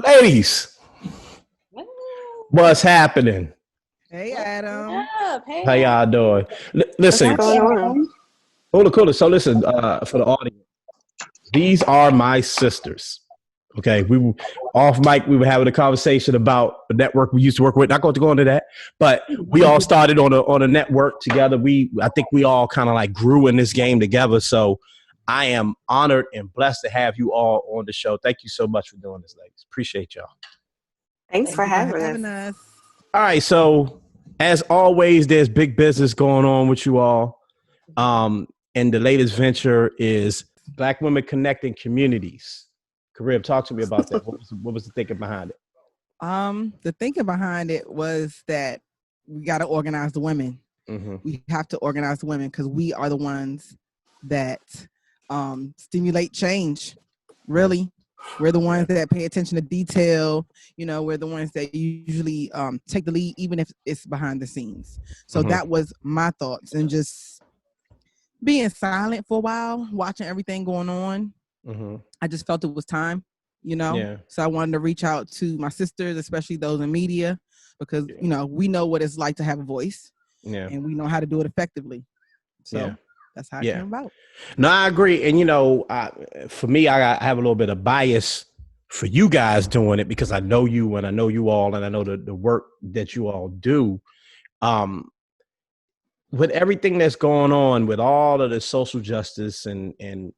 Ladies, what's happening? Hey, What's Adam. up? Hey, How y'all doing? What's Listen, going on? cool. So listen, for the audience, these are my sisters. Okay, off mic. We were having a conversation about the network we used to work with. Not going to go into that, but we all started on a network together. I think we all kind of like grew in this game together. So I am honored and blessed to have you all on the show. Thank you so much for doing this, ladies. Appreciate y'all. Thanks Thank for you for having having us. us. All right, so as always, there's big business going on with you all. And the latest venture is Black Women Connecting Communities. Carib, talk to me about that. What was the thinking behind it? The thinking behind it was that we got to organize the women. Mm-hmm. We have to organize the women because we are the ones that stimulate change. Really, we're the ones that pay attention to detail. You know, we're the ones that usually take the lead, even if it's behind the scenes. So that was my thoughts, and just being silent for a while, watching everything going on. I just felt it was time, Yeah. So I wanted to reach out to my sisters, especially those in media, because we know what it's like to have a voice, and we know how to do it effectively. So that's how it came about. No, I agree. And for me, I have a little bit of bias for you guys doing it because I know you and I know you all and I know the work that you all do. With everything that's going on, with all of the social justice and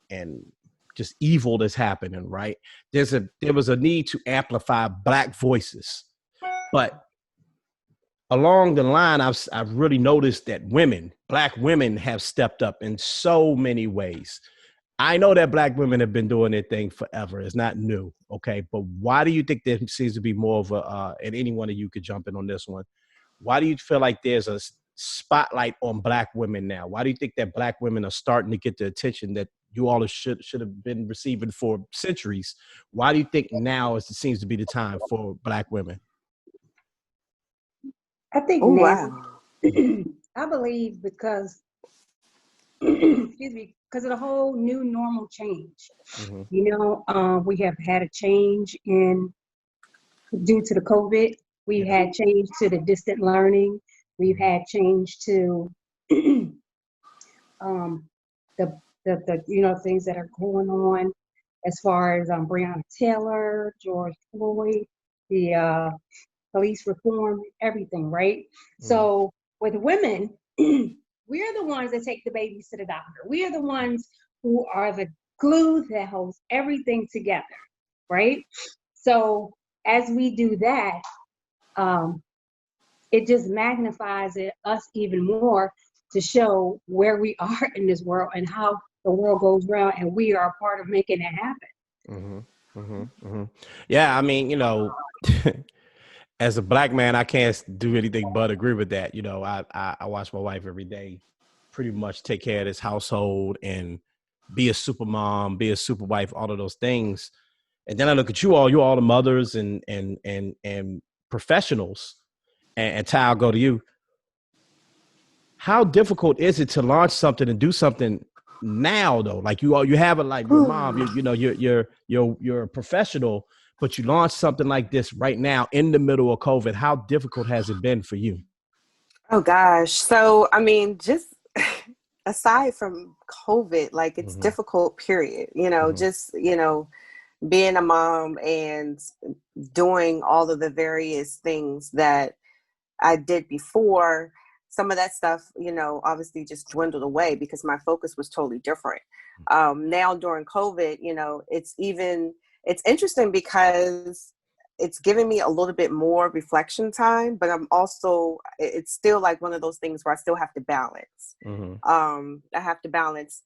just evil that's happening, right? There was a need to amplify Black voices, but along the line, I've really noticed that Black women, have stepped up in so many ways. I know that Black women have been doing their thing forever. It's not new, okay? But why do you think there seems to be more of and any one of you could jump in on this one. Why do you feel like there's a spotlight on Black women now? Why do you think that Black women are starting to get the attention that you all should have been receiving for centuries? Why do you think now it seems to be the time for Black women? I think Oh, now, wow. I believe because, excuse me, because of the whole new normal change. We have had a change due to the COVID. We've had change to the distant learning. We've had change to the things that are going on as far as Breonna Taylor, George Floyd, the police reform, everything, right? So with women, we're the ones that take the babies to the doctor. We are the ones who are the glue that holds everything together, right? So as we do that, it just magnifies us even more to show where we are in this world and how the world goes round, and we are a part of making it happen. Yeah, I mean, as a Black man, I can't do anything but agree with that. I watch my wife every day, pretty much take care of this household and be a super mom, be a super wife, all of those things. And then I look at you all the mothers and professionals. And Ty, I'll go to you. How difficult is it to launch something and do something now, though? Like you have it, like your mom, you're a professional, but you launch something like this right now in the middle of COVID. How difficult has it been for you? Oh, gosh. So, I mean, just aside from COVID, like it's difficult, period. Being a mom and doing all of the various things that I did before, some of that stuff, obviously just dwindled away because my focus was totally different. Now during COVID, it's interesting because it's giving me a little bit more reflection time, but it's still like one of those things where I still have to balance. I have to balance,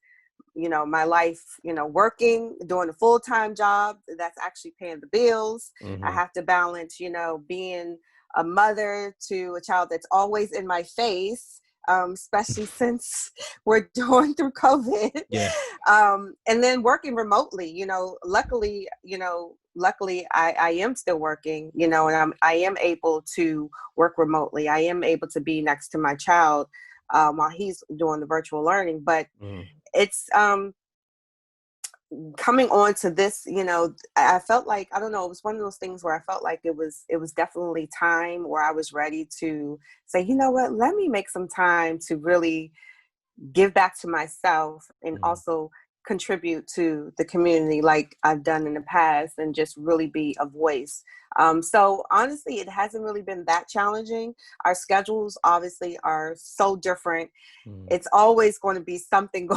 my life, working, doing a full-time job that's actually paying the bills. I have to balance, being a mother to a child that's always in my face, especially since we're going through COVID. Yeah. And then working remotely, luckily I am still working, and I am able to work remotely. I am able to be next to my child while he's doing the virtual learning. But it's coming on to this, you know, I felt like, I don't know, it was one of those things where I felt like it was definitely time where I was ready to say, you know what, let me make some time to really give back to myself and also contribute to the community like I've done in the past, and just really be a voice. So honestly, it hasn't really been that challenging. Our schedules obviously are so different. It's always going to be something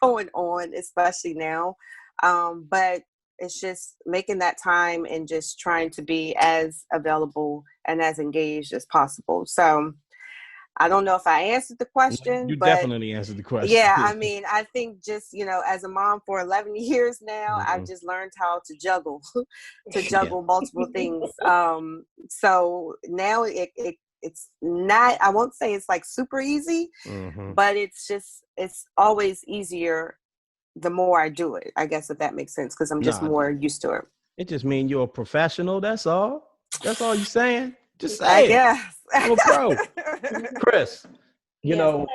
going on, especially now. But it's just making that time and just trying to be as available and as engaged as possible. So I don't know if I answered the question, You but definitely answered the question. yeah, I mean, I think just, you know, as a mom for 11 years now, I've just learned how to juggle, multiple things. So now it's not, I won't say it's like super easy, but it's always easier the more I do it, I guess, if that makes sense, because I'm just more used to it. It just means you're a professional. That's all. That's all you're saying. Just say I it. guess. I'm a pro. Chris, you Yes, know,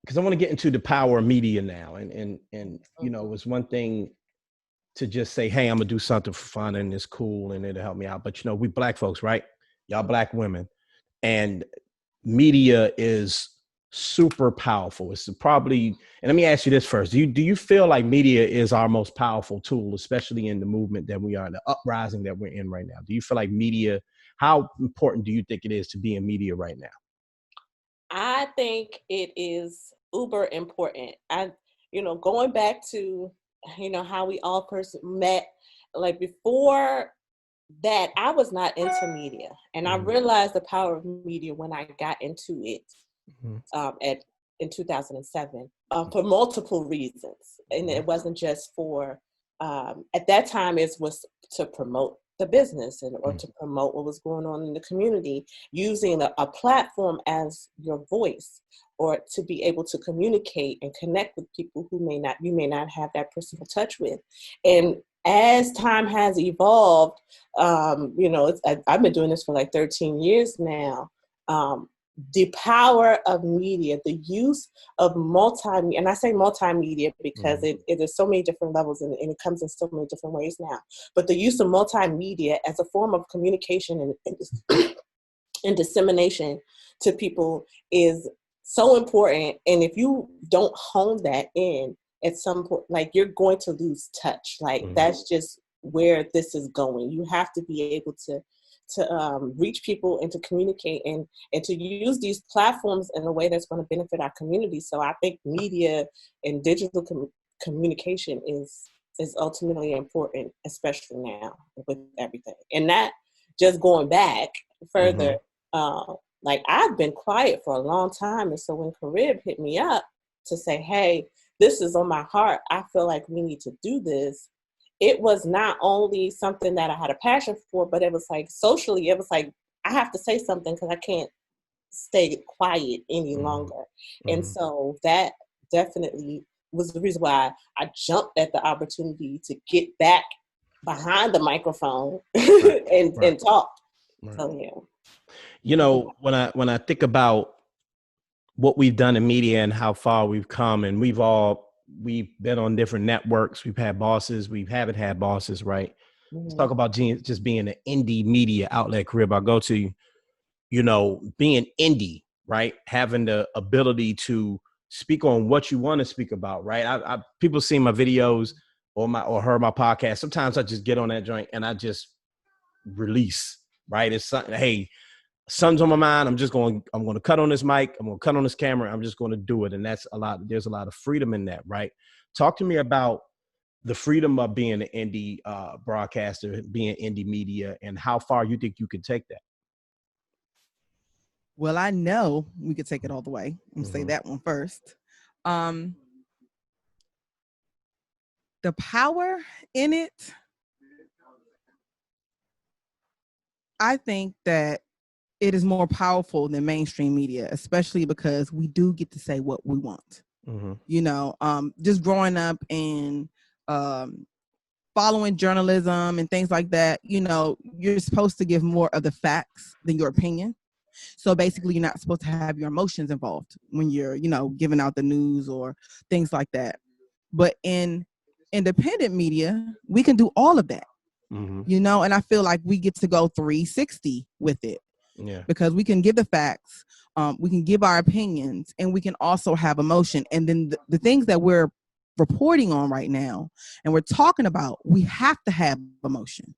because I want to get into the power of media now. And you know, it's one thing to just say, hey, I'm going to do something for fun and it's cool and it'll help me out. But, you know, we Black folks, right? Y'all Black women. And media is super powerful. It's probably, and let me ask you this first. Do you feel like media is our most powerful tool, especially in the movement that we are, the uprising that we're in right now? Do you feel like media, how important do you think it is to be in media right now? I think it is uber important. You know, going back to, you know, how we all first met, like before that, I was not into media. And I realized the power of media when I got into it in 2007 for multiple reasons. And it wasn't just for, at that time, it was to promote the business or to promote what was going on in the community, using a platform as your voice, or to be able to communicate and connect with people who you may not have that personal touch with. And as time has evolved, you know, I've been doing this for like 13 years now. The power of media, the use of multimedia, and I say multimedia because it is so many different levels and it comes in so many different ways now, but the use of multimedia as a form of communication and dissemination to people is so important. And if you don't hone that in at some point, like, you're going to lose touch. Like that's just where this is going. You have to be able to reach people and to communicate and to use these platforms in a way that's going to benefit our community. So I think media and digital communication is ultimately important, especially now with everything. And that, just going back further, like, I've been quiet for a long time. And so when Carib hit me up to say, hey, this is on my heart, I feel like we need to do this, it was not only something that I had a passion for, but it was like socially, it was like, I have to say something because I can't stay quiet any longer. And so that definitely was the reason why I jumped at the opportunity to get back behind the microphone and talk. So, yeah. You know, when I think about what we've done in media and how far we've come, and we've been on different networks. We've had bosses. We haven't had bosses, right? Let's talk about just being an indie media outlet, Carib. I'll go to, you know, being indie, right? Having the ability to speak on what you want to speak about, right? People see my videos or heard my podcast. Sometimes I just get on that joint and I just release, right? It's something, hey, something's on my mind. I'm going to cut on this mic. I'm going to cut on this camera. I'm just going to do it. And that's there's a lot of freedom in that, right? Talk to me about the freedom of being an indie broadcaster, being indie media, and how far you think you can take that. Well, I know we could take it all the way. I'm gonna say that one first. The power in it, I think that it is more powerful than mainstream media, especially because we do get to say what we want. You know, just growing up and following journalism and things like that, you know, you're supposed to give more of the facts than your opinion. So basically, you're not supposed to have your emotions involved when you're, you know, giving out the news or things like that. But in independent media, we can do all of that. You know, and I feel like we get to go 360 with it. Yeah. Because we can give the facts, we can give our opinions, and we can also have emotion. And then the things that we're reporting on right now and we're talking about, we have to have emotion.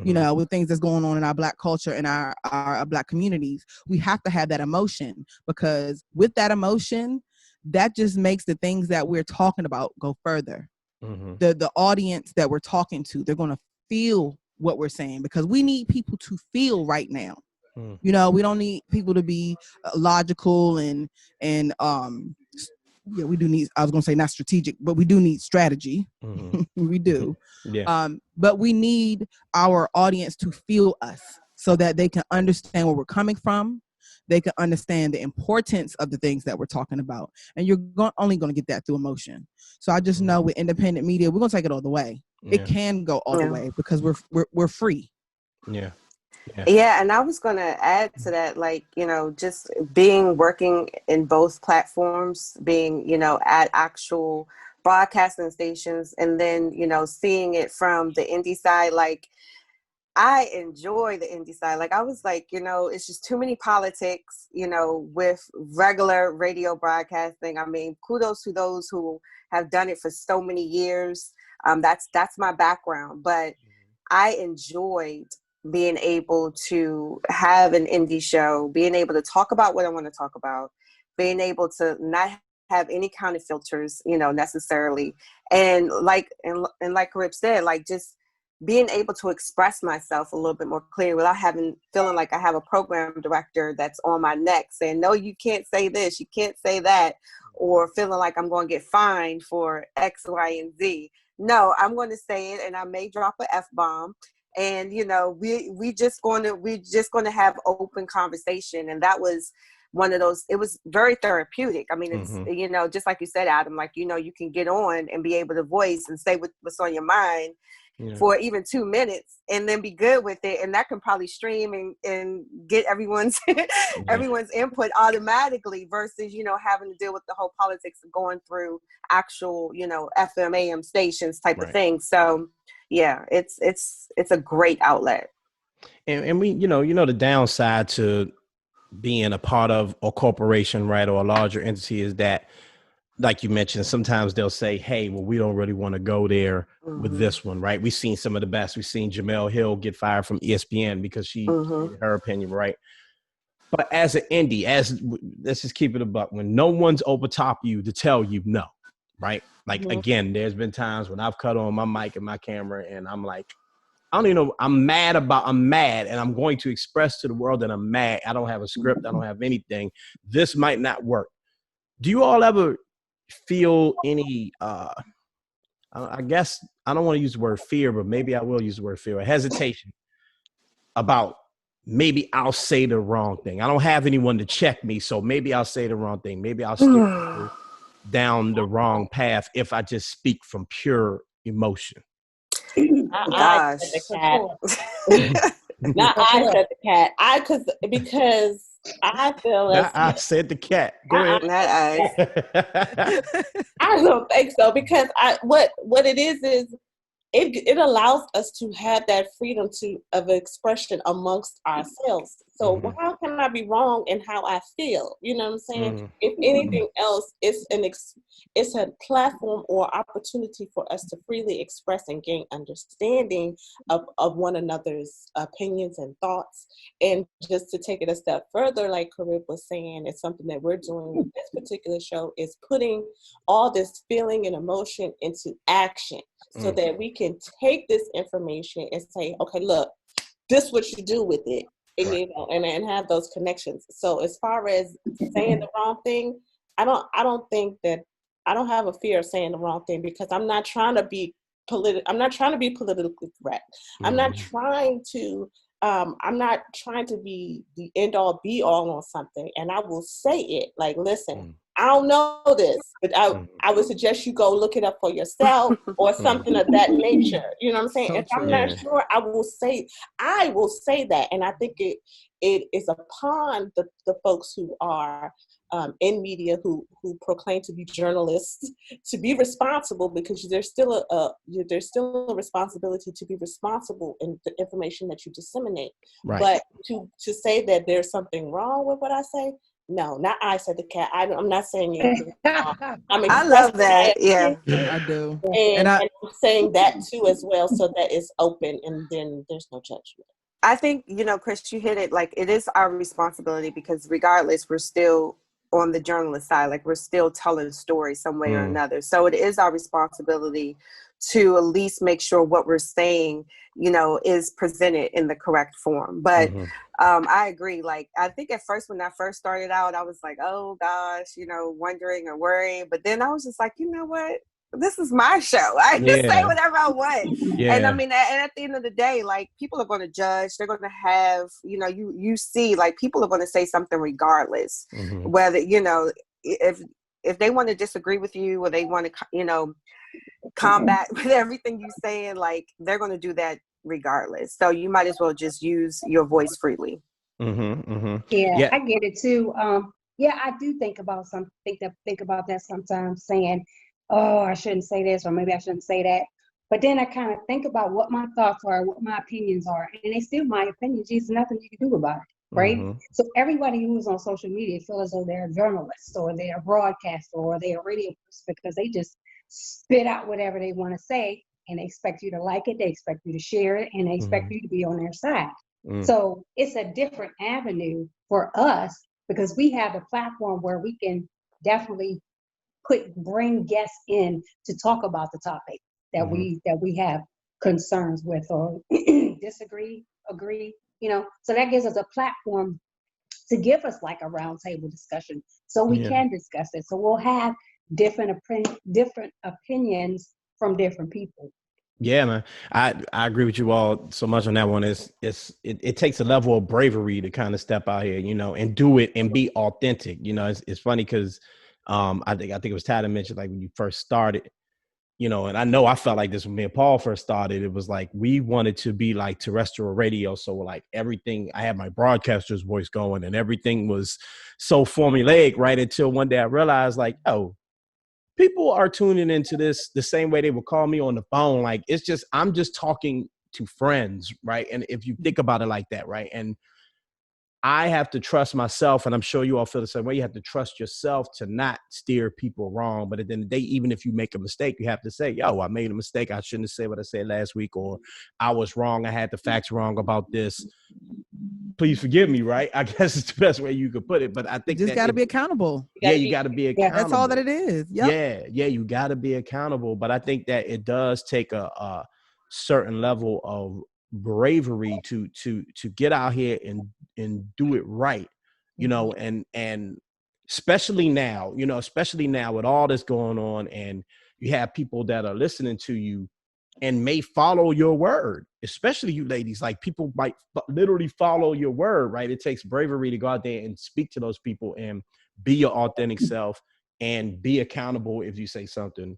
You know, with things that's going on in our Black culture and our Black communities, we have to have that emotion, because with that emotion, that just makes the things that we're talking about go further. The audience that we're talking to, they're going to feel what we're saying, because we need people to feel right now. You know, we don't need people to be logical and yeah, we do need, I was going to say not strategic, but we do need strategy. We do. Yeah. But we need our audience to feel us so that they can understand where we're coming from. They can understand the importance of the things that we're talking about. And you're only going to get that through emotion. So I just know with independent media, we're going to take it all the way. It can go all the way because we're free. Yeah, and I was going to add to that, like, you know, just working in both platforms, being, you know, at actual broadcasting stations, and then, you know, seeing it from the indie side. Like, I enjoy the indie side. Like, I was like, you know, it's just too many politics, you know, with regular radio broadcasting. I mean, kudos to those who have done it for so many years. That's my background, but I enjoyed being able to have an indie show, being able to talk about what I want to talk about, being able to not have any kind of filters, you know, necessarily. And like Carib said, like, just being able to express myself a little bit more clear without feeling like I have a program director that's on my neck saying, no, you can't say this, you can't say that, or feeling like I'm going to get fined for X, Y, and Z. No, I'm going to say it, and I may drop an F-bomb. And, you know, we're just going to have open conversation. And that was one of those, it was very therapeutic. I mean, it's, you know, just like you said, Adam, like, you know, you can get on and be able to voice and say what's on your mind for even 2 minutes and then be good with it. And that can probably stream and get everyone's everyone's input automatically versus, you know, having to deal with the whole politics of going through actual, you know, FM, AM stations type of thing. So yeah, it's a great outlet. And we, you know, the downside to being a part of a corporation, right, or a larger entity is that, like you mentioned, sometimes they'll say, hey, well, we don't really want to go there with this one, right? We've seen some of the best. We've seen Jamel Hill get fired from ESPN because she stated her opinion, right? But as an indie, let's just keep it a buck, when no one's over top you to tell you no, right? Like, again, there's been times when I've cut on my mic and my camera and I'm like, I don't even know, I'm mad and I'm going to express to the world that I'm mad. I don't have a script. I don't have anything. This might not work. Do you all ever feel any, I guess I don't want to use the word fear, but maybe I will use the word fear, or hesitation about maybe I'll say the wrong thing. I don't have anyone to check me, so maybe I'll say the wrong thing. Maybe I'll steer down the wrong path if I just speak from pure emotion. I said the cat. Not I said the cat. Because I feel I said the cat. Go ahead. I don't think so, because what it is it allows us to have that freedom of expression amongst ourselves. So how can I be wrong in how I feel? You know what I'm saying? If anything else, it's a platform or opportunity for us to freely express and gain understanding of one another's opinions and thoughts. And just to take it a step further, like Carib was saying, it's something that we're doing with this particular show, is putting all this feeling and emotion into action so that we can take this information and say, okay, look, this is what you do with it. And, you know, and have those connections. So as far as saying the wrong thing, I don't think that I don't have a fear of saying the wrong thing, because I'm not trying to be politically correct. I'm not trying to be the end all be all on something. And I will say it like, listen, I don't know this, but I would suggest you go look it up for yourself or something of that nature. You know what I'm saying? So if I'm not sure, I will say that. And I think it is upon the folks who are in media who proclaim to be journalists to be responsible, because there's still a responsibility to be responsible in the information that you disseminate. Right. But to say that there's something wrong with what I say, no, not I said the cat. I'm not saying anything wrong. I love that. Yeah. I do. And I, I'm saying that too as well, so that it's open and then there's no judgment. I think, Chris, you hit it. Like, it is our responsibility, because regardless, we're still on the journalist side. Like, we're still telling stories some way or another. So it is our responsibility to at least make sure what we're saying, is presented in the correct form. But I agree. Like, I think at first, when I first started out, I was like, oh gosh, wondering or worrying. But then I was just like, you know what? This is my show. I can say whatever I want. Yeah. And I mean, and at the end of the day, like, people are going to judge. They're going to have, you see, like, people are going to say something regardless, whether, if they want to disagree with you, or they want to, combat with everything you're saying, like, they're going to do that regardless. So you might as well just use your voice freely. Yeah, I get it too. Yeah, I do think about that sometimes, saying, oh, I shouldn't say this, or maybe I shouldn't say that. But then I kind of think about what my thoughts are, what my opinions are, and it's still my opinions. There's nothing you can do about it, right? So everybody who's on social media feel as though they're a journalist, or they're a broadcaster, or they're a radio person, because they just spit out whatever they want to say, and they expect you to like it, they expect you to share it, and they expect you to be on their side. So it's a different avenue for us, because we have a platform where we can definitely bring guests in to talk about the topic that we have concerns with, or disagree, agree, so that gives us a platform to give us like a roundtable discussion, so we can discuss it. So we'll have different opinions from different people. Yeah, man. I agree with you all so much on that one. It takes a level of bravery to kind of step out here, and do it and be authentic. It's funny because I think it was Tyler mentioned, like, when you first started, and I know I felt like this when me and Paul first started. It was like we wanted to be like terrestrial radio. So like everything, I had my broadcaster's voice going and everything was so formulaic, right? Until one day I realized, like, oh, people are tuning into this the same way they would call me on the phone. Like, I'm just talking to friends, right? And if you think about it like that, right? And I have to trust myself, and I'm sure you all feel the same way. You have to trust yourself to not steer people wrong. But at the end of the day, even if you make a mistake, you have to say, yo, I made a mistake. I shouldn't have said what I said last week, or I was wrong. I had the facts wrong about this. Please forgive me, right? I guess it's the best way you could put it. But I think you just got to be accountable. Yeah, you got to be accountable. That's all that it is. Yep. Yeah, you got to be accountable. But I think that it does take a certain level of bravery to get out here and do it right, and especially now with all this going on, and you have people that are listening to you and may follow your word, especially you ladies. Like, people might literally follow your word, right? It takes bravery to go out there and speak to those people and be your authentic self and be accountable if you say something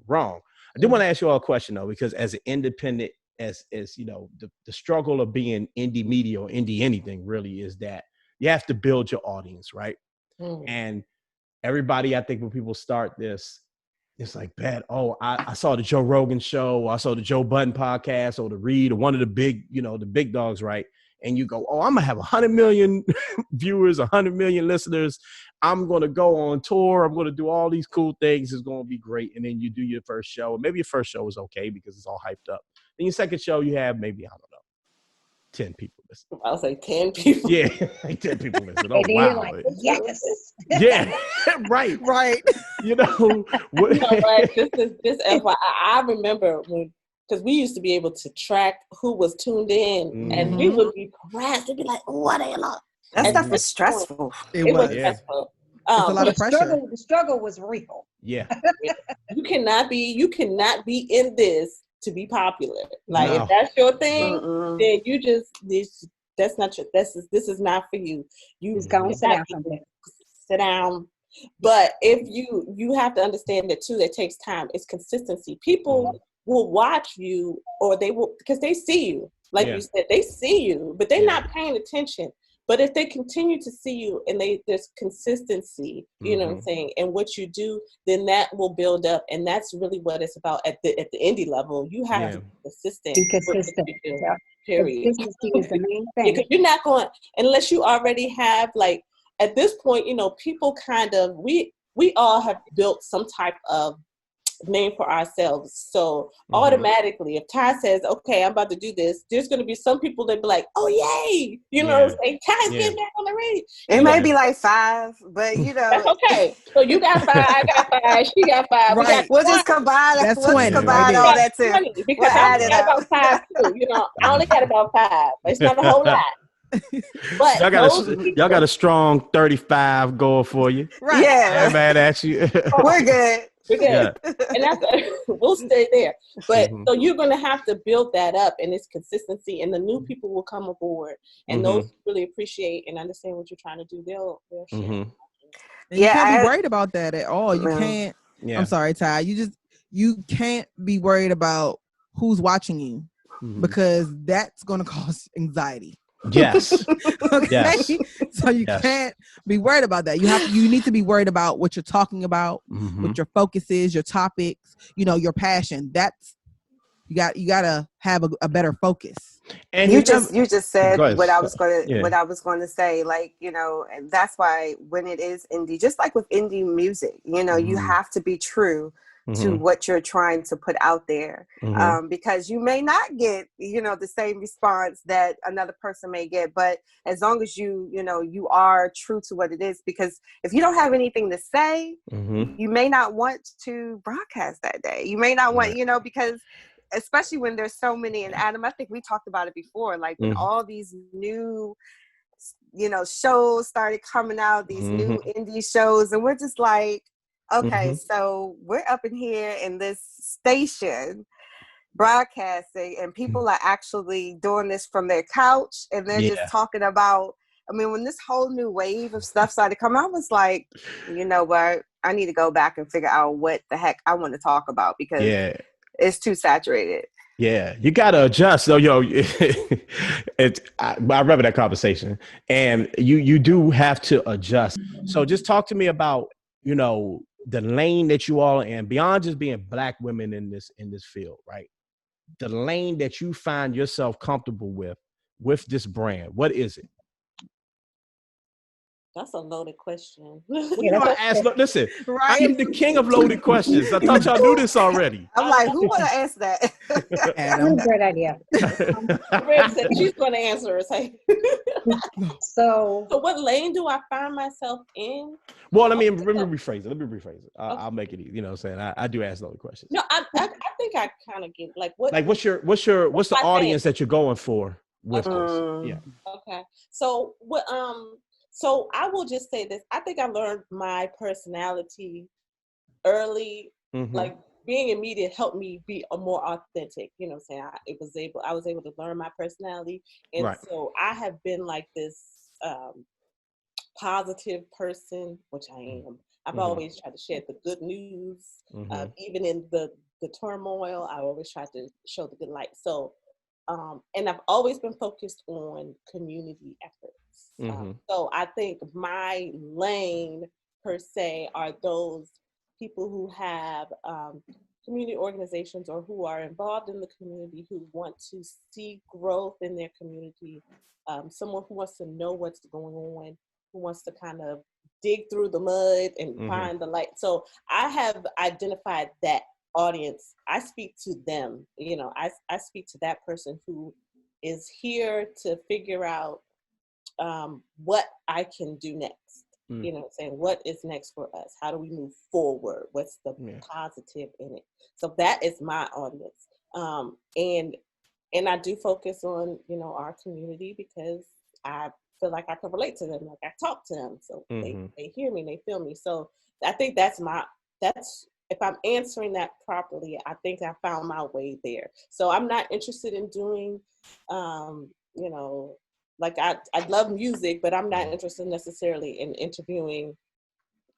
wrong. I do want to ask you all a question, though, because as an independent, as the struggle of being indie media or indie anything really is that you have to build your audience, right? And everybody, I think when people start this, it's like, bad. Oh, I saw the Joe Rogan show, or I saw the Joe Budden podcast, or the Reed, or one of the big, the big dogs, right? And you go, oh, I'm gonna have 100 million viewers, 100 million listeners. I'm gonna go on tour. I'm gonna do all these cool things. It's gonna be great. And then you do your first show. Maybe your first show is okay because it's all hyped up. Then your second show, you have maybe, I don't know, 10 people listen. I'll say 10 people. Yeah, like 10 people listen. Oh, wow. Like, yes. Yeah, right. Right. Right. Just FYI, I remember because we used to be able to track who was tuned in, and we would be harassed. We'd be like, oh, what are you like? That stuff was stressful. It was stressful. It's a lot of pressure. The struggle was real. Yeah. You cannot be in this to be popular. Like, No. if that's your thing, then you that's not your, this is not for you. You Just go and sit down somewhere. Sit down. But if you have to understand that too, that takes time. It's consistency. People will watch you, or they will, because they see you. Like you said, they see you, but they're not paying attention. But if they continue to see you and there's consistency, you know what I'm saying, and what you do, then that will build up. And that's really what it's about at the indie level. You have to be consistent. Be consistent. Yeah. Period. Consistency is the main thing. Because you're not going, unless you already have, like, at this point, you know, people kind of, we all have built some type of name for ourselves. So automatically, if Ty says, okay, I'm about to do this, there's going to be some people that be like, oh, yay. You know what I'm saying? Ty's getting back on the radio. It may be like 5, but you know. That's okay. So you got 5, I got 5, she got 5. Right. We'll just combine. That's we'll 20. combine all that too. Because I only got about 5 too. You know, I only got about 5. It's not a whole lot. But y'all got a strong 35 goal for you. Right. Yeah. I'm mad at you. We're good. We're good. Yeah. And that's we'll stay there. But so you're gonna have to build that up, and it's consistency, and the new people will come aboard, and those who really appreciate and understand what you're trying to do, they'll share. And you can't be worried about that at all. You can't. I'm sorry, Ty. You can't be worried about who's watching you because that's gonna cause anxiety. Yes. Okay. Yes. So you can't be worried about that. You need to be worried about what you're talking about, what your focus is, your topics, you know, your passion. That's you gotta have a better focus. And you just said what I was going to say, like, you know, and that's why when it is indie, just like with indie music, you know, you have to be true to what you're trying to put out there, because you may not get, you know, the same response that another person may get, but as long as you know, you are true to what it is, because if you don't have anything to say, you may not want to broadcast that day. You may not want, you know, because especially when there's so many, and Adam, I think we talked about it before, like when all these new, you know, shows started coming out, these new indie shows, and we're just like, okay, so we're up in here in this station broadcasting, and people are actually doing this from their couch, and they're just talking about, I mean, when this whole new wave of stuff started coming, I was like, you know what, I need to go back and figure out what the heck I want to talk about, because it's too saturated. Yeah, you got to adjust. So, I remember that conversation, and you do have to adjust. So just talk to me about, you know, the lane that you all are in, beyond just being Black women in this field, right? The lane that you find yourself comfortable with this brand, what is it? That's a loaded question. You know, listen, I am the king of loaded questions. I thought y'all knew this already. I'm like, who want to answer that? Adam. Great idea. Red said she's going to answer us. So what lane do I find myself in? Well, let me rephrase it. I'll make it easy. You know what I'm saying? I do ask loaded questions. No, I think I kind of get like what. Like, what's the audience that you're going for with this? Yeah. Okay. So what? So I will just say this. I think I learned my personality early. Like being in media helped me be a more authentic. You know what I'm saying? I was able to learn my personality. And so I have been like this positive person, which I am. I've always tried to share the good news. Even in the turmoil, I always tried to show the good light. So, and I've always been focused on community efforts. So I think my lane per se are those people who have community organizations or who are involved in the community, who want to see growth in their community, someone who wants to know what's going on, who wants to kind of dig through the mud and find the light. So I have identified that audience. I speak to them, you know, I speak to that person who is here to figure out what I can do next. You know what I'm saying? What is next for us? How do we move forward? What's the positive in it? So that is my audience. And I do focus on, you know, our community, because I feel like I can relate to them. Like I talk to them. So they hear me, they feel me. So I think that's if I'm answering that properly, I think I found my way there. So I'm not interested in doing, you know, like I love music, but I'm not interested necessarily in interviewing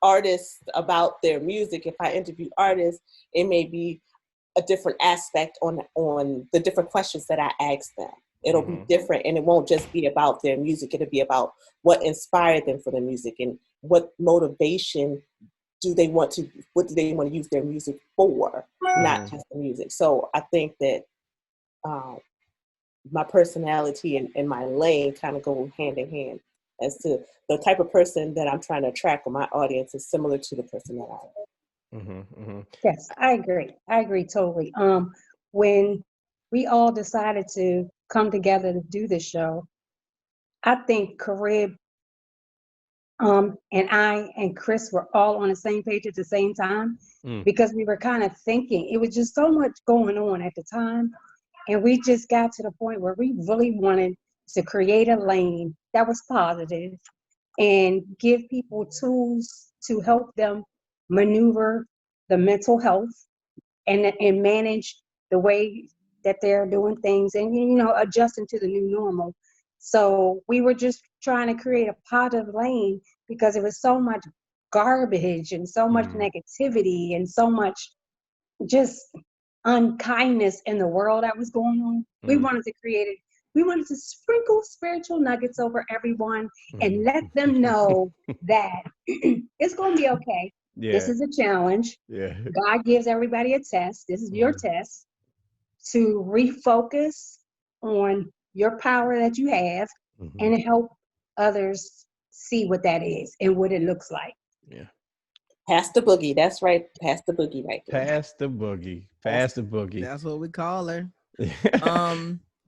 artists about their music. If I interview artists, it may be a different aspect on the different questions that I ask them. It'll be different, and it won't just be about their music. It'll be about what inspired them for the music and what motivation what do they want to use their music for, not just the music. So I think that my personality and my lane kind of go hand in hand as to the type of person that I'm trying to attract, or my audience is similar to the person that I am. Yes, I agree totally. When we all decided to come together to do this show, I think Carib and I and Chris were all on the same page at the same time, because we were kind of thinking, it was just so much going on at the time. And we just got to the point where we really wanted to create a lane that was positive and give people tools to help them maneuver the mental health and manage the way that they're doing things and, adjusting to the new normal. So we were just trying to create a positive lane because there was so much garbage and so much negativity and so much just unkindness in the world that was going on. We wanted to create it. We wanted to sprinkle spiritual nuggets over everyone and let them know that it's going to be okay. Yeah. This is a challenge. Yeah. God gives everybody a test. This is your test to refocus on your power that you have and help others see what that is and what it looks like. Yeah. Pass the boogie. That's right. Pass the boogie right there. Pass the boogie. Pass the boogie. That's what we call her.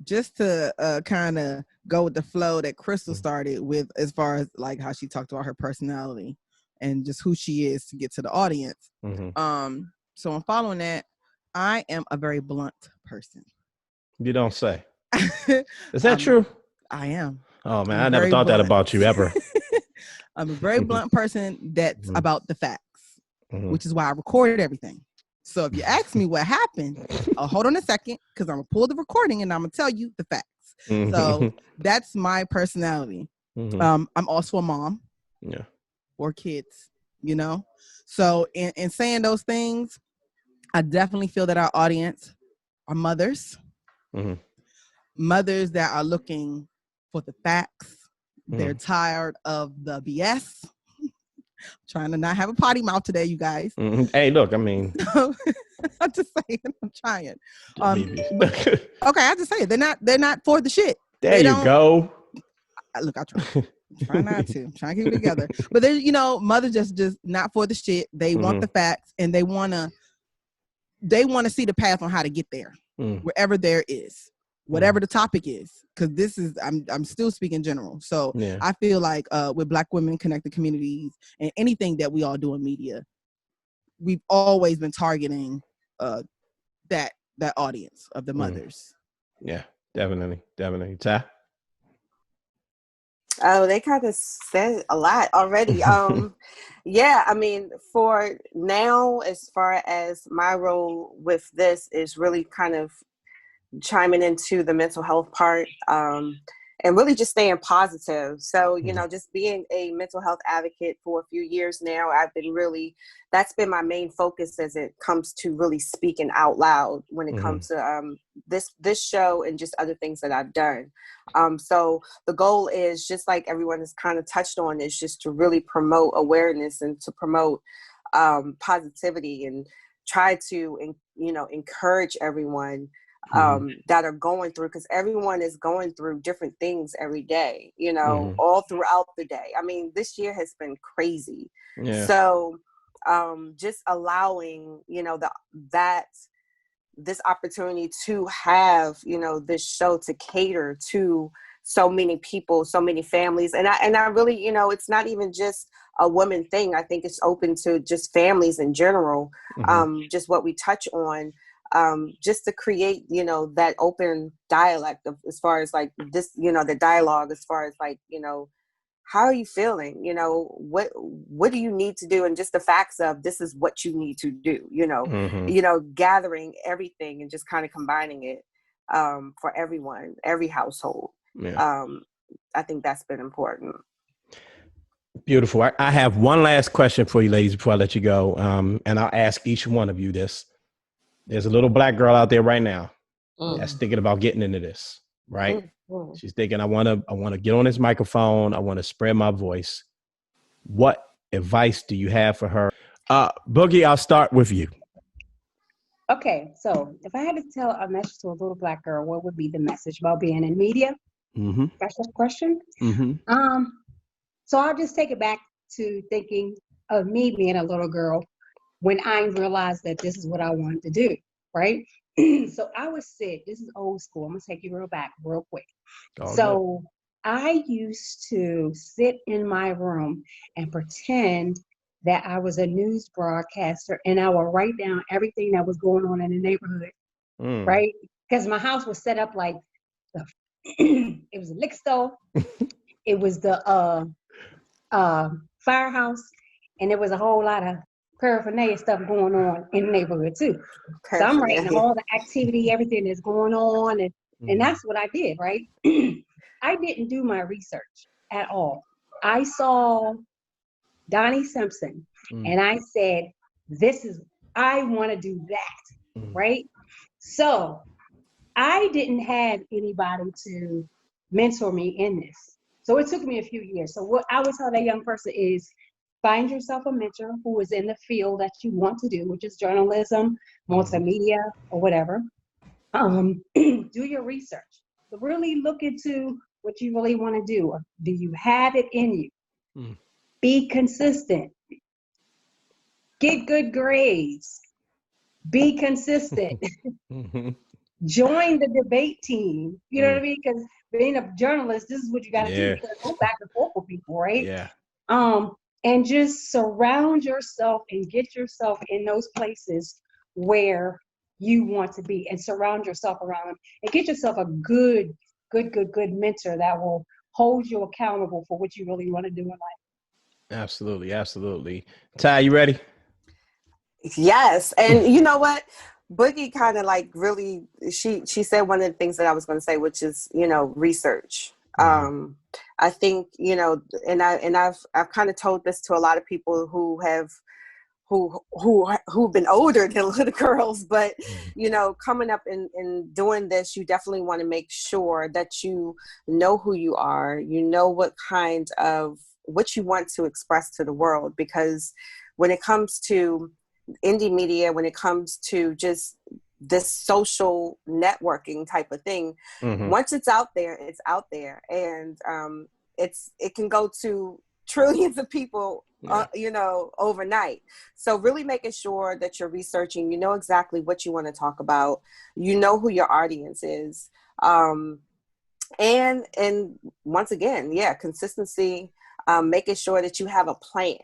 Just to kind of go with the flow that Crystal started with, as far as like how she talked about her personality and just who she is to get to the audience. So I'm following that. I am a very blunt person. You don't say. Is that true? I am. Oh man, I never thought that about you ever. I'm a very blunt person that's about the facts, which is why I recorded everything. So if you ask me what happened, hold on a second, because I'm going to pull the recording and I'm going to tell you the facts. So that's my personality. I'm also a mom. Yeah. 4 kids, So in saying those things, I definitely feel that our audience are mothers. Mothers that are looking for the facts. They're tired of the BS. Trying to not have a potty mouth today, you guys. Hey, look, I mean, I'm just saying, I'm trying. Okay, I just say it. They're not for the shit. There you go. Look, I try not to. Try to keep it together. But there's, mothers just not for the shit. They want the facts, and they wanna see the path on how to get there, wherever there is, whatever the topic is. Because this is, I'm still speaking general. So I feel like with Black Women Connecting Communities and anything that we all do in media, we've always been targeting that audience of the mothers. Yeah, definitely. Tyi? Oh, they kind of said a lot already. Yeah, I mean, for now, as far as my role with this is really kind of chiming into the mental health part, and really just staying positive. So, just being a mental health advocate for a few years now, that's been my main focus as it comes to really speaking out loud when it comes to this show and just other things that I've done. So the goal is, just like everyone has kind of touched on, is just to really promote awareness and to promote positivity and try to, encourage everyone that are going through, because everyone is going through different things every day, all throughout the day. I mean, this year has been crazy. Yeah. So just allowing, this opportunity to have, this show to cater to so many people, so many families. And I really, it's not even just a woman thing. I think it's open to just families in general, just what we touch on. Just to create, that open dialect of, as far as like this, the dialogue, as far as like, how are you feeling? What do you need to do? And just the facts of, this is what you need to do, gathering everything and just kind of combining it for everyone, every household. Yeah. I think that's been important. Beautiful. I have one last question for you ladies before I let you go. And I'll ask each one of you this. There's a little Black girl out there right now that's thinking about getting into this. right? Mhm. She's thinking, I want to get on this microphone. I want to spread my voice. What advice do you have for her? Boogie, I'll start with you. Okay, so if I had to tell a message to a little Black girl, what would be the message about being in media? Mm-hmm. That's the question. Mm-hmm. So I'll just take it back to thinking of me being a little girl when I realized that this is what I wanted to do, right? So I would sit, this is old school, I'm gonna take you real quick. So I used to sit in my room and pretend that I was a news broadcaster, and I would write down everything that was going on in the neighborhood, right? Because my house was set up like it was a liquor store, it was the firehouse, and there was a whole lot of paraphernalia stuff going on in the neighborhood too. So I'm writing all the activity, everything that's going on, and that's what I did, right? I didn't do my research at all. I saw Donnie Simpson, and I said, I want to do that, right? So I didn't have anybody to mentor me in this. So it took me a few years. So what I would tell that young person is find yourself a mentor who is in the field that you want to do, which is journalism, multimedia, or whatever. Do your research. So really look into what you really want to do. Do you have it in you? Be consistent. Get good grades. Be consistent. Join the debate team. You know what I mean? Because being a journalist, this is what you got to do. You got to go back and forth with people, right? Yeah. And just surround yourself and get yourself in those places where you want to be, and surround yourself around them, and get yourself a good mentor that will hold you accountable for what you really want to do in life. Absolutely. Absolutely. Ty, you ready? Yes. And you know what? Boogie kind of like really, she said one of the things that I was going to say, which is, research. I think, and I've kind of told this to a lot of people who've been older than little girls, but coming up and doing this, you definitely want to make sure that you know who you are, what you want to express to the world, because when it comes to indie media, when it comes to just this social networking type of thing, once it's out there, it's out there, and it can go to trillions of people, overnight. So really making sure that you're researching, exactly what you want to talk about, who your audience is, and once again, consistency. Making sure that you have a plan,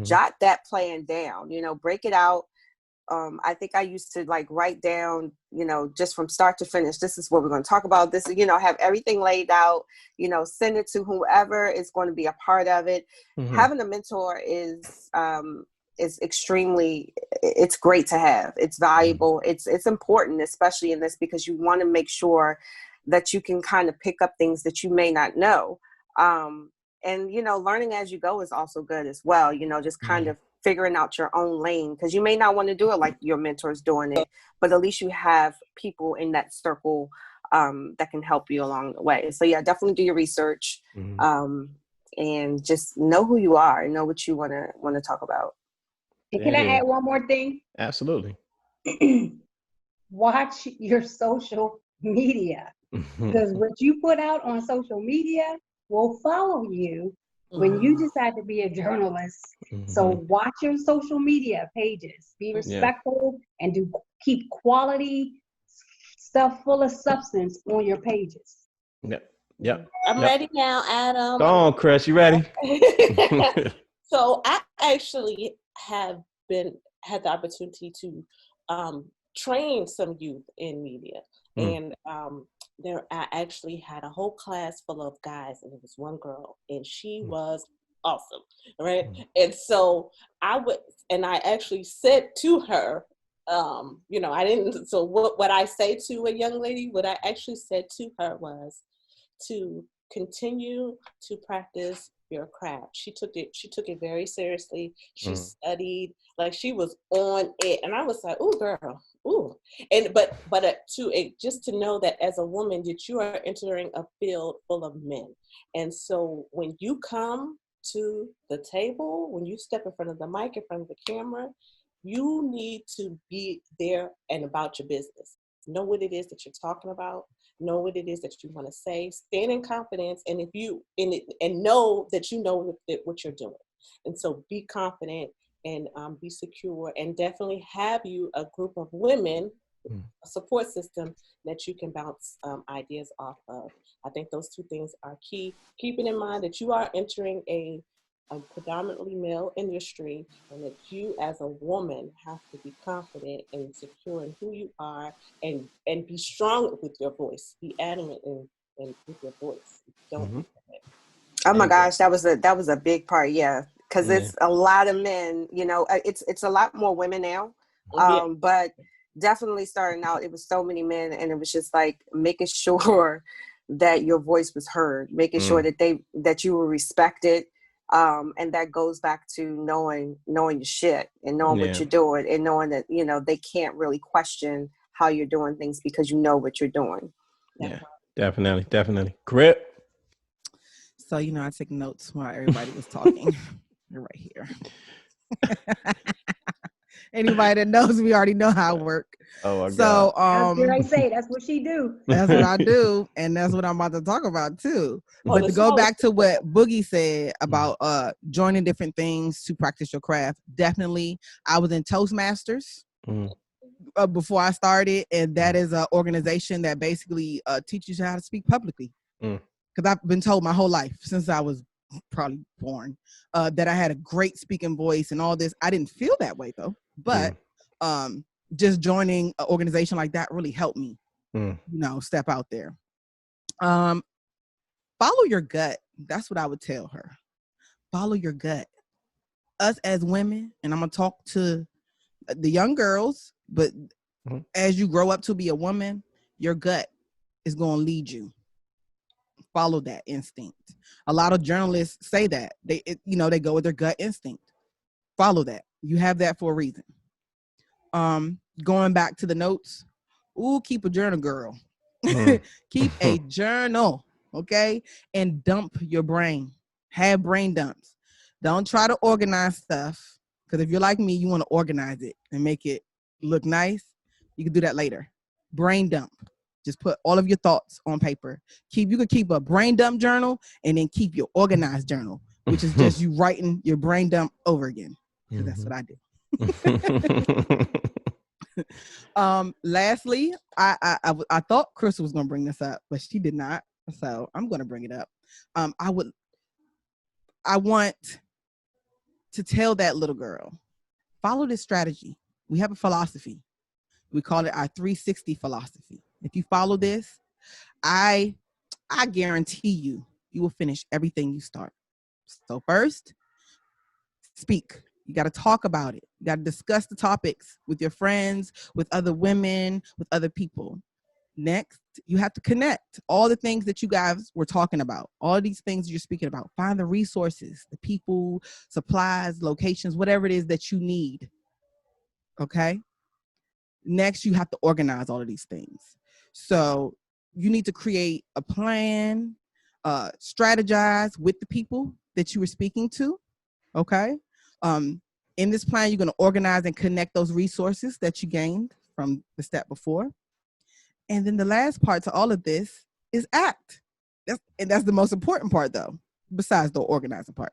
jot that plan down, break it out. I think I used to write down, just from start to finish, this is what we're going to talk about. This, have everything laid out, send it to whoever is going to be a part of it. Having a mentor is extremely, it's great to have. It's valuable. It's important, especially in this, because you want to make sure that you can kind of pick up things that you may not know. And, learning as you go is also good as well, just kind of figuring out your own lane, because you may not want to do it like your mentor's doing it, but at least you have people in that circle that can help you along the way. So definitely do your research, and just know who you are and know what you want to talk about. And can I add one more thing? Absolutely. Watch your social media, because what you put out on social media will follow you when you decide to be a journalist. So watch your social media pages, be respectful, and keep quality stuff full of substance on your pages. Yep. I'm ready now, Adam. Go on, Chris. You ready? So I actually had the opportunity to train some youth in media, and I actually had a whole class full of guys, and it was one girl, and she was awesome, right? And so I actually said to her, I didn't. So what I say to a young lady, what I actually said to her was to continue to practice your craft. She took it very seriously. She studied, like she was on it, and I was like, "Oh, girl, Ooh, just to know that as a woman that you are entering a field full of men, and so when you come to the table, when you step in front of the mic, in front of the camera, you need to be there and about your business. Know what it is that you're talking about. Know what it is that you want to say. Stand in confidence, and and know that you know what you're doing. And so be confident and be secure, and definitely have you a group of women, a support system that you can bounce ideas off of. I think those two things are key. Keeping in mind that you are entering a predominantly male industry, and that you as a woman have to be confident and secure in who you are, and be strong with your voice. Be adamant and with your voice. Don't. Oh my gosh, that was a big part. Yeah. Because it's a lot of men, you know, it's a lot more women now. But definitely starting out, it was so many men, and it was just like making sure that your voice was heard, making sure that you were respected. And that goes back to knowing your shit, and knowing what you're doing, and knowing that, you know, they can't really question how you're doing things because you know what you're doing. Yeah, definitely. Grip. So, you know, I took notes while everybody was talking. You're right here. Anybody that knows me already know how I work. Oh my God. That's what I say. That's what she do. That's what I do, and that's what I'm about to talk about too. But to go back to what Boogie said about joining different things to practice your craft, definitely. I was in Toastmasters before I started, and that is an organization that basically teaches you how to speak publicly. Because I've been told my whole life, since I was probably born, that I had a great speaking voice and all this. I didn't feel that way though, but just joining an organization like that really helped me, you know, step out there. Follow your gut. That's what I would tell her. Follow your gut. Us as women, and I'm gonna talk to the young girls, but as you grow up to be a woman, your gut is gonna lead you. Follow that instinct. A lot of journalists say that they go with their gut instinct. Follow that. You have that for a reason. Going back to the notes. Keep a journal, girl. Keep a journal, okay? And dump your brain. Have brain dumps. Don't try to organize stuff, because if you're like me, you want to organize it and make it look nice. You can do that later. Brain dump. Just put all of your thoughts on paper. You could keep a brain dump journal, and then keep your organized journal, which is just you writing your brain dump over again. Because that's what I do. Lastly, I thought Chris was going to bring this up, but she did not. So I'm going to bring it up. I want to tell that little girl, follow this strategy. We have a philosophy. We call it our 360 philosophy. If you follow this, I guarantee you will finish everything you start. So first, speak. You got to talk about it. You got to discuss the topics with your friends, with other women, with other people. Next, you have to connect all the things that you guys were talking about. All of these things you're speaking about. Find the resources, the people, supplies, locations, whatever it is that you need. Okay? Next, you have to organize all of these things. So you need to create a plan, strategize with the people that you were speaking to. Okay? In this plan, you're going to organize and connect those resources that you gained from the step before. And then the last part to all of this is act. That's the most important part, though, besides the organizing part.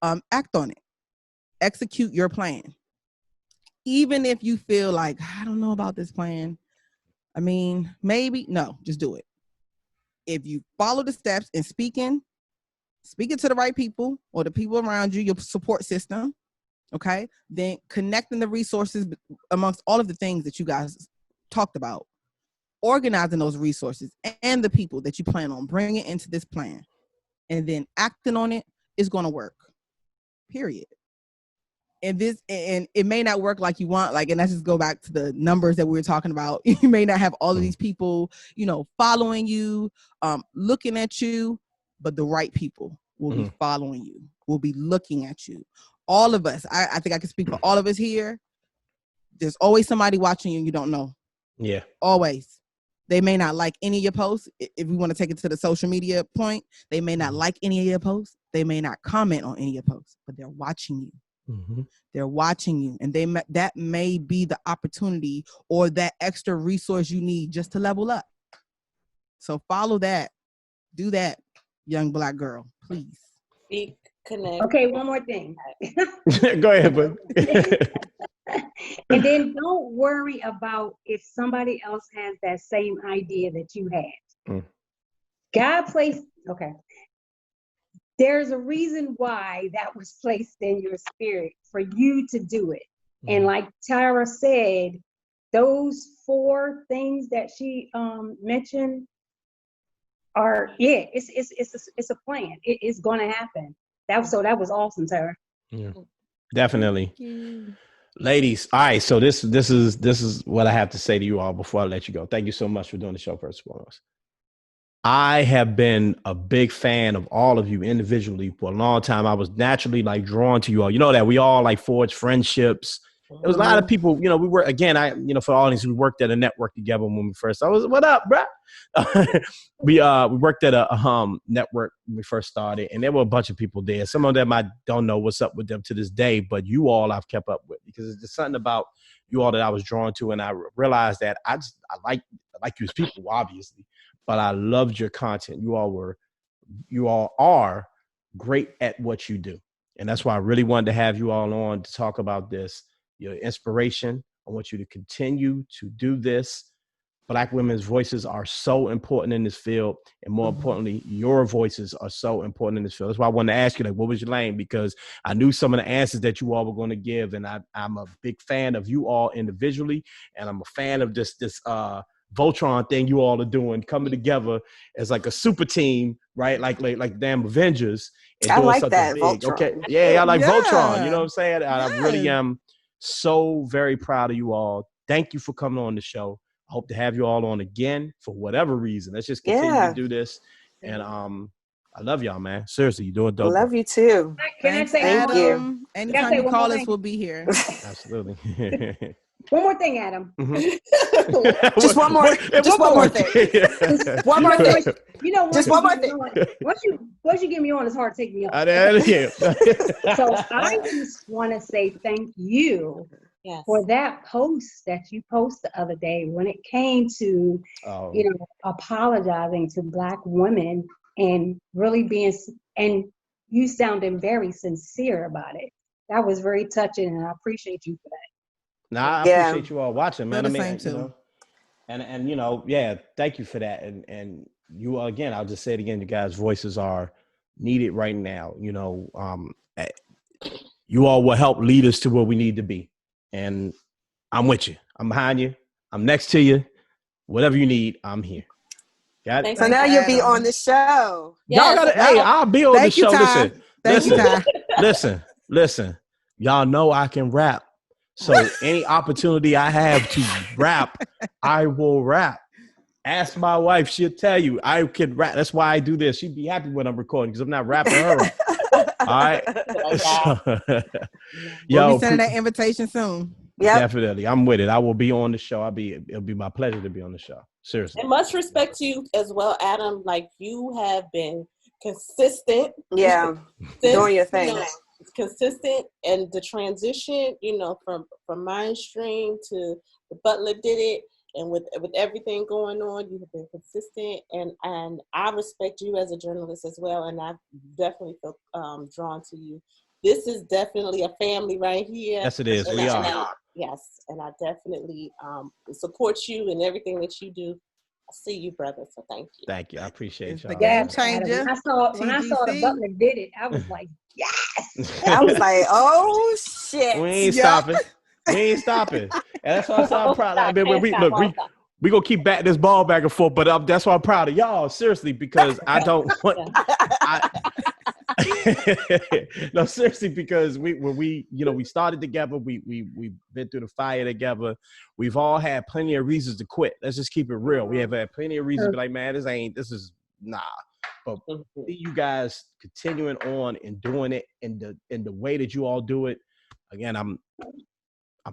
Act on it. Execute your plan. Even if you feel like, I don't know about this plan. I mean, maybe. No, just do it. If you follow the steps and speaking to the right people or the people around you, your support system, okay, then connecting the resources amongst all of the things that you guys talked about, organizing those resources and the people that you plan on bringing into this plan, and then acting on it is going to work, period. And it may not work like you want, and let's just go back to the numbers that we were talking about. You may not have all of these people, following you, looking at you, but the right people will be following you, will be looking at you. All of us, I think I can speak for all of us here. there's always somebody watching you and you don't know. Yeah. Always. They may not like any of your posts. If we want to take it to the social media point, they may not like any of your posts. They may not comment on any of your posts, but they're watching you. Mm-hmm. They're watching you, and that may be the opportunity or that extra resource you need just to level up. So follow that. Do that, young Black girl, please. Be connected. Okay, one more thing. Go ahead, bud. And then don't worry about if somebody else has that same idea that you had. God placed, okay. There's a reason why that was placed in your spirit for you to do it. And like Tyra said, those 4 things that she mentioned are it's a plan. It's going to happen. That was awesome, Tyra. Yeah, definitely. Ladies, all right. So this is what I have to say to you all before I let you go. Thank you so much for doing the show, first and foremost. I have been a big fan of all of you individually for a long time. I was naturally like drawn to you all. You know that we all like forged friendships. There was a lot of people, we were, again, for the audience, we worked at a network together when we first, what up, bro? We worked at a network when we first started, and there were a bunch of people there. Some of them I don't know what's up with them to this day, but you all I've kept up with, because it's just something about you all that I was drawn to, and I realized that I like you as people, obviously, but I loved your content. You all are great at what you do, and that's why I really wanted to have you all on to talk about this. Your inspiration. I want you to continue to do this. Black women's voices are so important in this field. And more importantly, your voices are so important in this field. That's why I wanted to ask you, what was your lane? Because I knew some of the answers that you all were going to give. And I'm a big fan of you all individually. And I'm a fan of this Voltron thing you all are doing, coming together as like a super team, right? Like damn Avengers. And I doing like something that, big. Voltron. Okay. Yeah, I like Voltron. You know what I'm saying? Yes. I really am so very proud of you all. Thank you for coming on the show. I hope to have you all on again for whatever reason. Let's just continue to do this. And I love y'all, man. Seriously, you're doing dope. Love you too. Can I say Thank one you. more? Anytime you call us, we'll be here. Absolutely. One more thing, Adam. Just one more. Just one more thing. One more thing. Just one more thing. Once you get me on, it's hard to take me off. So I just want to say thank you for that post that you posted the other day when it came to, apologizing to Black women and really and you sounded very sincere about it. That was very touching, and I appreciate you for that. Nah, I appreciate you all watching, man. Thank you for that. And you again, I'll just say it again, you guys' voices are needed right now. You all will help lead us to where we need to be. And I'm with you. I'm behind you. I'm next to you. Whatever you need, I'm here. Got it? So now you'll be on the show. Y'all gotta, I'll be on the show. Listen. Y'all know I can rap. So any opportunity I have to rap, I will rap. Ask my wife, she'll tell you I can rap. That's why I do this. She'd be happy when I'm recording because I'm not rapping her up. All right. We'll be sending that invitation soon. Yep. Definitely. I'm with it. I will be on the show. It'll be my pleasure to be on the show. Seriously. And much respect to you as well, Adam. Like, you have been consistent. Yeah. Doing your thing. Consistent, and the transition, from mainstream to the Butler did it, and with everything going on, you have been consistent, and I respect you as a journalist as well, and I definitely feel drawn to you. This is definitely a family right here. Yes, it is. We are. Yes, and I definitely support you in everything that you do. I see you, brother. So thank you. Thank you. I appreciate y'all. Game changer. When I saw the Butler did it, I was like, yes. I was like, oh shit. We ain't stopping. And that's why I'm so proud. We gonna keep batting this ball back and forth, but that's why I'm proud of y'all. Seriously, because I don't want. No, seriously, because we started together. We've been through the fire together. We've all had plenty of reasons to quit. Let's just keep it real. We have had plenty of reasons to be like, man, this is nah. But see you guys continuing on and doing it in the way that you all do it. Again, I'm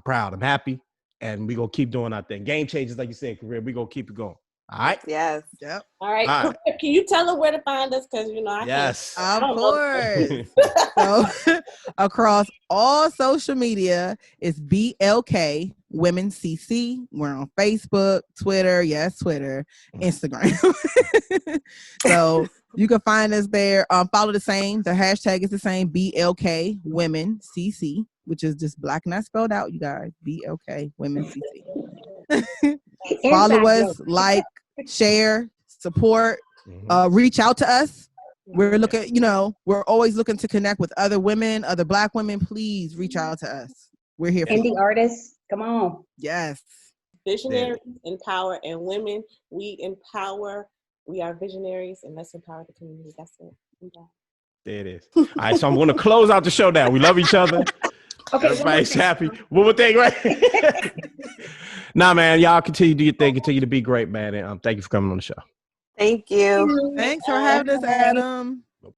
proud. I'm happy. and we gonna keep doing our thing. Game changers, like you said, career. We gonna keep it going. All right. Yes. Yep. All right. All right. Can you tell them where to find us? Because I Yes. can't. Of course. So across all social media, it's BLK Women CC. We're on Facebook, Twitter, Twitter, Instagram. So you can find us there. Follow the same. The hashtag is the same, BLK Women CC, which is just Black not spelled out, you guys. BLK Women CC. Follow us, like, share, support, reach out to us. We're looking, we're always looking to connect with other women, other Black women. Please reach out to us. We're here for Indie you. artists, come on. Yes. Visionaries empower, and women, we empower. We are visionaries, and let's empower the community. That's it. There it is. All right, so I'm going to close out the show now. We love each other. Okay, everybody's happy. One more thing, right? Nah, man, y'all continue to do your thing. Continue to be great, man. And thank you for coming on the show. Thank you. Thanks for having us, Adam.